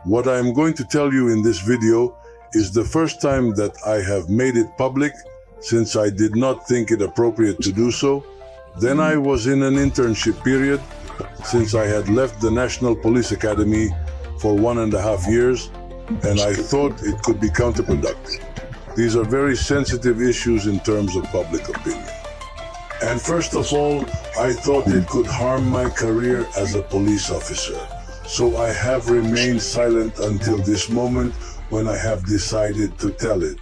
What I am going to tell you in this video is the first time that I have made it public since I did not think it appropriate to do so. Then I was in an internship period since I had left the National Police Academy for 1.5 years, and I thought it could be counterproductive. These are very sensitive issues in terms of public opinion. And first of all, I thought it could harm my career as a police officer. So I have remained silent until this moment when I have decided to tell it,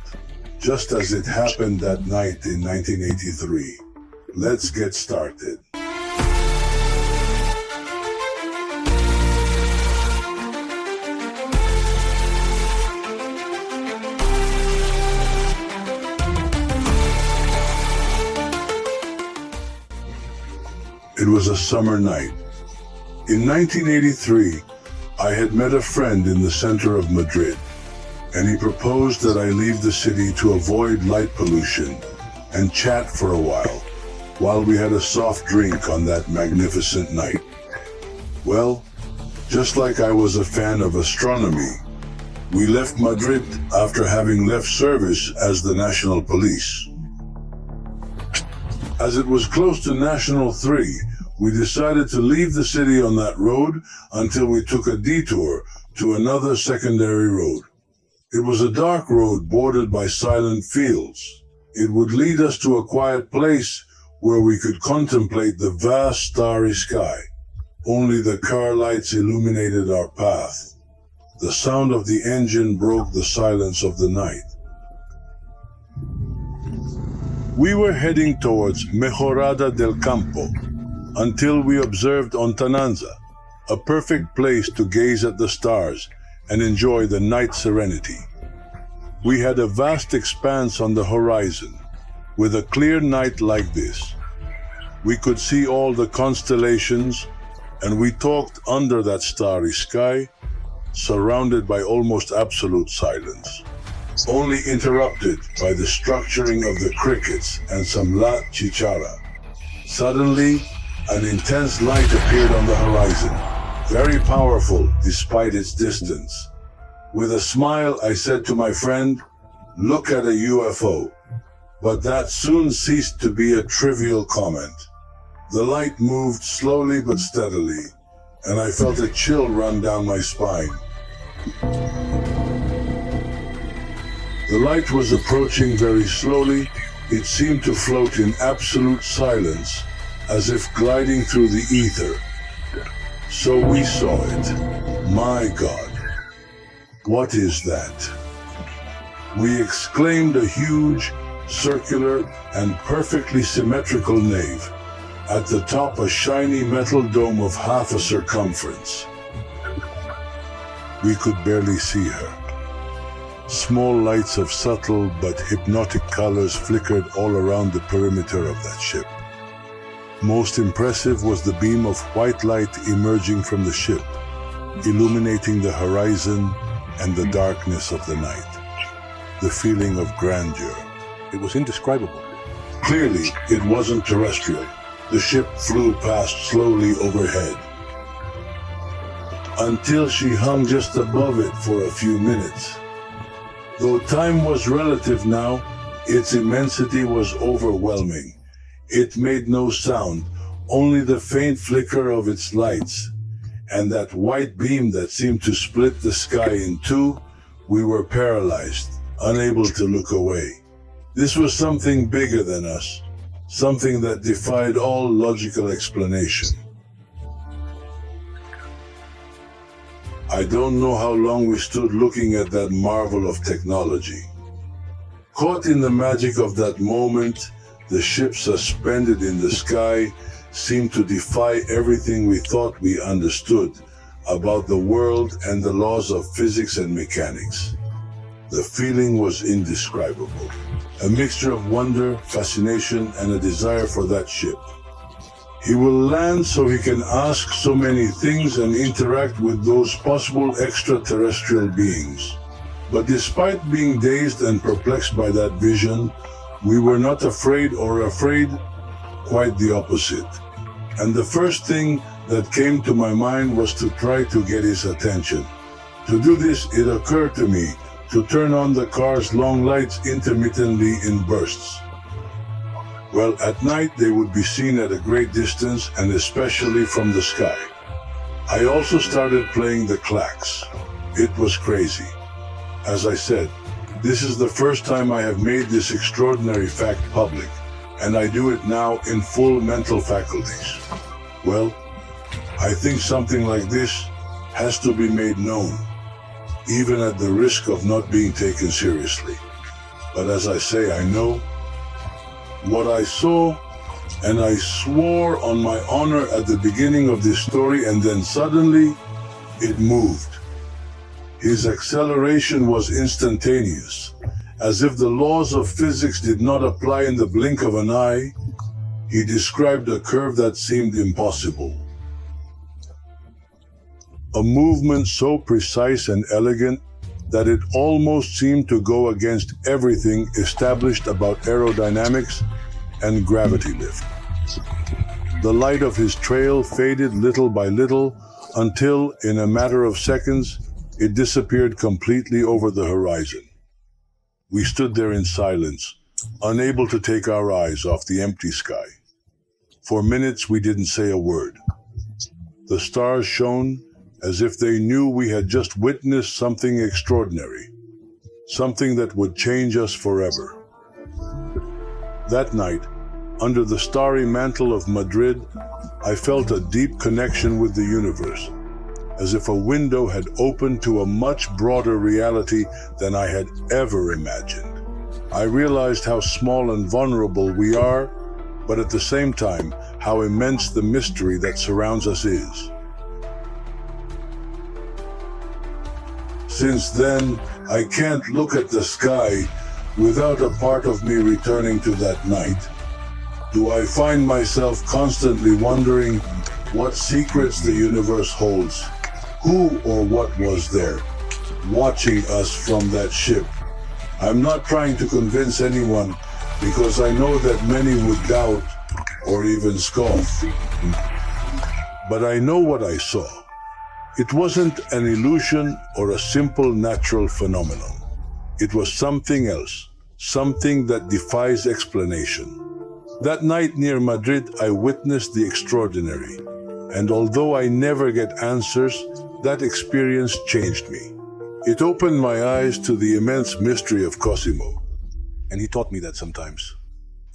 just as it happened that night in 1983. Let's get started. It was a summer night. In 1983, I had met a friend in the center of Madrid, and he proposed that I leave the city to avoid light pollution and chat for a while we had a soft drink on that magnificent night. Well, just like I was a fan of astronomy, we left Madrid after having left service as the National Police. As it was close to National 3, we decided to leave the city on that road until we took a detour to another secondary road. It was a dark road bordered by silent fields. It would lead us to a quiet place where we could contemplate the vast starry sky. Only the car lights illuminated our path. The sound of the engine broke the silence of the night. We were heading towards Mejorada del Campo until we observed Ontananza, a perfect place to gaze at the stars and enjoy the night serenity. We had a vast expanse on the horizon. With a clear night like this, we could see all the constellations, and we talked under that starry sky, surrounded by almost absolute silence, only interrupted by the structuring of the crickets and some la chichara. Suddenly, an intense light appeared on the horizon, very powerful despite its distance. With a smile, I said to my friend, "Look at a UFO." But that soon ceased to be a trivial comment. The light moved slowly but steadily, and I felt a chill run down my spine. The light was approaching very slowly. It seemed to float in absolute silence, as if gliding through the ether. So we saw it. My God, what is that? We exclaimed. A huge, circular, and perfectly symmetrical nave. At the top, a shiny metal dome of half a circumference. We could barely see her. Small lights of subtle but hypnotic colors flickered all around the perimeter of that ship. Most impressive was the beam of white light emerging from the ship, illuminating the horizon and the darkness of the night. The feeling of grandeur. It was indescribable. Clearly, it wasn't terrestrial. The ship flew past slowly overhead, until she hung just above it for a few minutes. Though time was relative now, its immensity was overwhelming. It made no sound, only the faint flicker of its lights, and that white beam that seemed to split the sky in two. We were paralyzed, unable to look away. This was something bigger than us, something that defied all logical explanation. I don't know how long we stood looking at that marvel of technology. Caught in the magic of that moment, the ship suspended in the sky seemed to defy everything we thought we understood about the world and the laws of physics and mechanics. The feeling was indescribable. A mixture of wonder, fascination, and a desire for that ship. He will land so he can ask so many things and interact with those possible extraterrestrial beings. But despite being dazed and perplexed by that vision, we were not afraid, quite the opposite. And the first thing that came to my mind was to try to get his attention, To do this, it occurred to me to turn on the car's long lights intermittently in bursts. Well, at night they would be seen at a great distance and especially from the sky. I also started playing the clacks. It was crazy. As I said, this is the first time I have made this extraordinary fact public, and I do it now in full mental faculties. Well, I think something like this has to be made known, even at the risk of not being taken seriously. But as I say, I know what I saw, and I swore on my honor at the beginning of this story, and then suddenly it moved. His acceleration was instantaneous, as if the laws of physics did not apply in the blink of an eye. He described a curve that seemed impossible. A movement so precise and elegant that it almost seemed to go against everything established about aerodynamics and gravity lift. The light of his trail faded little by little until, in a matter of seconds, it disappeared completely over the horizon. We stood there in silence, unable to take our eyes off the empty sky. For minutes we didn't say a word. The stars shone as if they knew we had just witnessed something extraordinary, something that would change us forever. That night, under the starry mantle of Madrid, I felt a deep connection with the universe, as if a window had opened to a much broader reality than I had ever imagined. I realized how small and vulnerable we are, but at the same time, how immense the mystery that surrounds us is. Since then, I can't look at the sky without a part of me returning to that night. Do I find myself constantly wondering what secrets the universe holds? Who or what was there, watching us from that ship? I'm not trying to convince anyone, because I know that many would doubt or even scoff. But I know what I saw. It wasn't an illusion or a simple natural phenomenon. It was something else, something that defies explanation. That night near Madrid, I witnessed the extraordinary. And although I never get answers, that experience changed me. It opened my eyes to the immense mystery of Cosimo. And he taught me that sometimes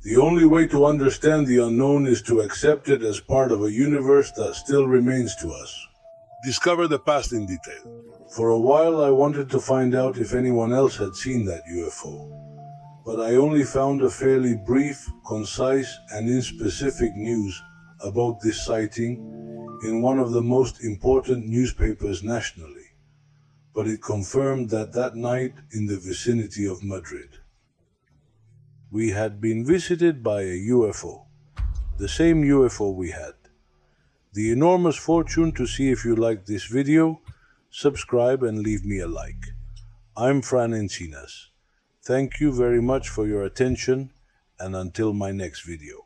the only way to understand the unknown is to accept it as part of a universe that still remains to us. Discover the past in detail. For a while I wanted to find out if anyone else had seen that UFO, but I only found a fairly brief, concise, and inspecific news about this sighting in one of the most important newspapers nationally, but it confirmed that night in the vicinity of Madrid, we had been visited by a UFO, the same UFO we had. The enormous fortune to see if you like this video, subscribe and leave me a like. I'm Fran Encinas. Thank you very much for your attention, and until my next video.